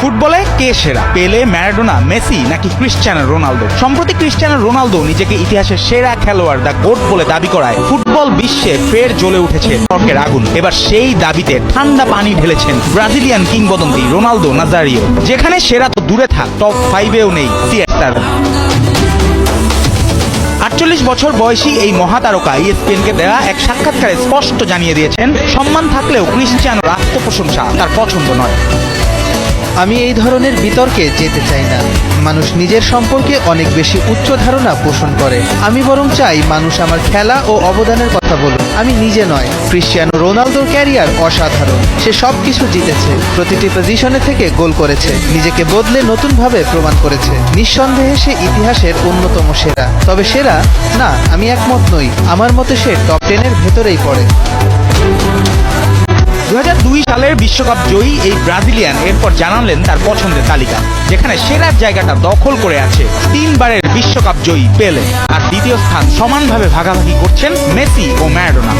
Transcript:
ফুটবলে কে সেরা, পেলে, ম্যারাডোনা, মেসি নাকি ক্রিস্টিয়ানো রোনালদো? সম্প্রতি ক্রিস্টিয়ানো রোনালদো নিজেকে ইতিহাসের সেরা খেলোয়াড় দ্য গোট বলে দাবি করায় ফুটবল বিশ্বে ফের জ্বলে উঠেছে তর্কের আগুন। এবার সেই দাবিতে ঠান্ডা পানি ঢেলেছেন ব্রাজিলিয়ান কিংবদন্তি রোনালদো নাজারিও। যেখানে সেরা তো দূরে থাক, টপ 5-এও নেই সিএসআর। 48 বছর বয়সী এই মহাতারকা ইএসপিএনকে দেওয়া এক সাক্ষাৎকারে স্পষ্ট জানিয়ে দিয়েছেন, সম্মান থাকলেও ক্রিস্টিয়ানোর আত্মপ্রশংসা তার পছন্দ নয়। আমি এই ধরনের বিতর্কে যেতে চাই না। মানুষ নিজের সম্পর্কে অনেক বেশি উচ্চ ধারণা পোষণ করে। আমি বরং চাই মানুষ আমার খেলা ও অবদানের কথা বলুক, আমি নিজে নয়। ক্রিস্টিয়ানো রোনালদোর ক্যারিয়ার অসাধারণ। সে সবকিছু জিতেছে, প্রতিটি পজিশনে থেকে গোল করেছে, নিজেকে বদলে নতুনভাবে প্রমাণ করেছে। নিঃসন্দেহে সে ইতিহাসের অন্যতম সেরা। তবে সেরা না, আমি একমত নই। আমার মতে সে টপ 10-এর ভেতরেই পড়ে। 2002 সালের বিশ্বকাপ জয়ী এই ব্রাজিলিয়ান এরপর জানালেন তার পছন্দের তালিকা, যেখানে সেরার জায়গাটা দখল করে আছে 3 বারের বিশ্বকাপ জয়ী পেলে, আর দ্বিতীয় স্থান সমানভাবে ভাগাভাগি করছেন মেসি ও ম্যারাডোনা।